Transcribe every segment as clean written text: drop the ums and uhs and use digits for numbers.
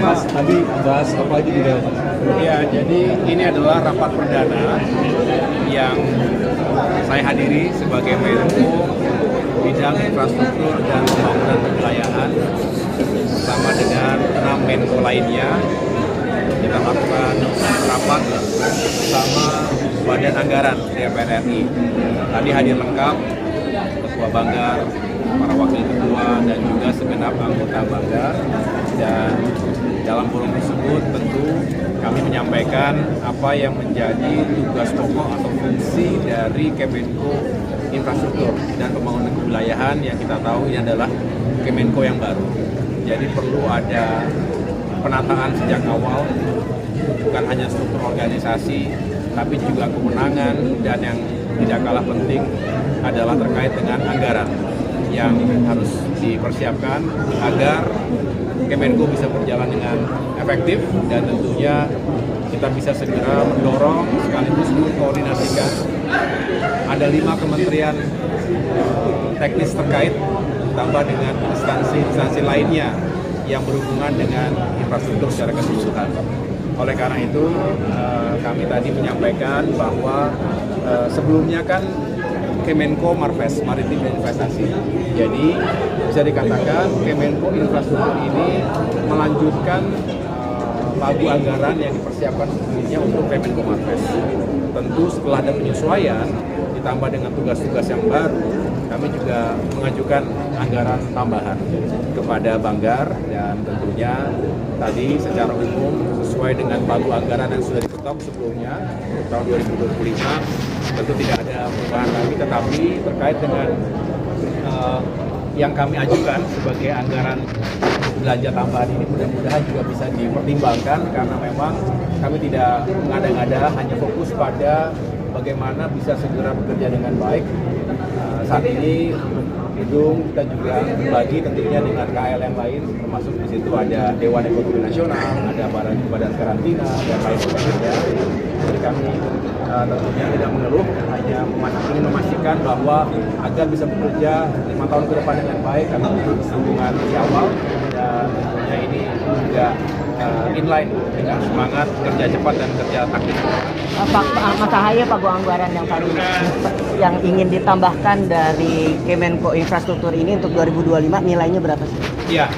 Mas tadi bahas apa aja di dalam? Ya, jadi ini adalah rapat perdana yang saya hadiri sebagai Menko Bidang Infrastruktur dan Pembangunan Kewilayahan bersama dengan 6 Menko lainnya. Kita lakukan rapat bersama Badan Anggaran DPR RI. Tadi hadir lengkap Ketua Banggar, para wakil ketua, dan juga segenap anggota Banggar. Dan dalam forum tersebut tentu kami menyampaikan apa yang menjadi tugas pokok atau fungsi dari Kemenko Infrastruktur dan Pembangunan Kewilayahan yang kita tahu ini adalah Kemenko yang baru. Jadi perlu ada penataan sejak awal, bukan hanya struktur organisasi, tapi juga kewenangan, dan yang tidak kalah penting adalah terkait dengan anggaran yang harus dipersiapkan agar Kemenko bisa berjalan dengan efektif, dan tentunya kita bisa segera mendorong sekaligus mengkoordinasikan ada 5 kementerian teknis terkait ditambah dengan instansi lainnya yang berhubungan dengan infrastruktur secara keseluruhan. Oleh karena itu kami tadi menyampaikan bahwa sebelumnya kan Kemenko Marves, Maritim dan Investasi. Jadi bisa dikatakan Kemenko Infrastruktur ini melanjutkan pagu anggaran yang dipersiapkan sebelumnya untuk Kemenko Marves. Tentu setelah ada penyesuaian ditambah dengan tugas-tugas yang baru, kami juga mengajukan anggaran tambahan kepada Banggar, dan tentunya tadi secara umum sesuai dengan pagu anggaran yang sudah diketok sebelumnya tahun 2025 tentu tidak ada perubahan lagi, tetapi terkait dengan yang kami ajukan sebagai anggaran belanja tambahan ini mudah-mudahan juga bisa dipertimbangkan, karena memang kami tidak mengada-ngada, hanya fokus pada bagaimana bisa segera bekerja dengan baik. Saat ini gedung kita juga berbagi tentunya dengan KL yang lain, termasuk di situ ada Dewan Ekonomi Nasional, ada badan karantina, dan lain sebagainya. Jadi kami tentunya tidak mengeluh, hanya ingin memastikan bahwa agar bisa bekerja 5 tahun ke depan dengan baik, kami butuh dukungan di awal, dan tentunya ini juga inline dengan semangat kerja cepat dan kerja taktis. Mas Ahaye, pagu anggaran yang tadi yang ingin ditambahkan dari Kemenko Infrastruktur ini untuk 2025 nilainya berapa sih? Iya,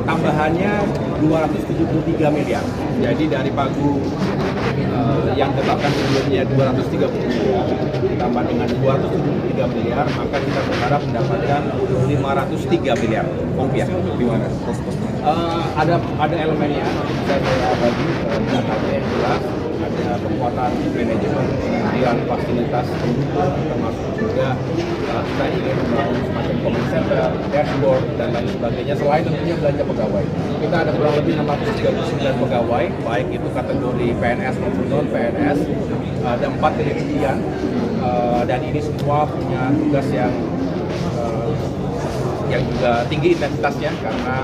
tambahannya 273 miliar. Jadi dari pagu yang ditetapkan sebelumnya 230 miliar ditambah dengan 273 miliar, maka kita berharap mendapatkan 503 miliar rupiah. Gimana? Ada elemennya, nanti bisa saya bagi datanya yang jelas. Ada kekuatan manajemen, kemudian fasilitas pendukung, termasuk juga kita ingin membangun semacam comment center, dashboard, dan lain sebagainya. Selain tentunya belanja pegawai, kita ada kurang lebih 639 pegawai, baik itu kategori PNS maupun non PNS. Ada 4 kementerian, dan ini semua punya tugas yang juga tinggi intensitasnya, karena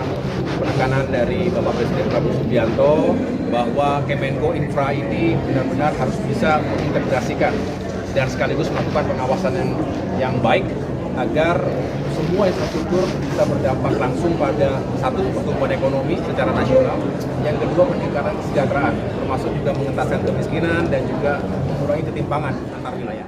penekanan dari Bapak Presiden Prabowo Subianto bahwa Kemenko Infra ini benar-benar harus bisa mengintegrasikan dan sekaligus melakukan pengawasan yang baik agar semua infrastruktur bisa berdampak langsung pada satu, pertumbuhan ekonomi secara nasional, yang kedua peningkatan kesejahteraan, termasuk juga mengentaskan kemiskinan dan juga mengurangi ketimpangan antar wilayah.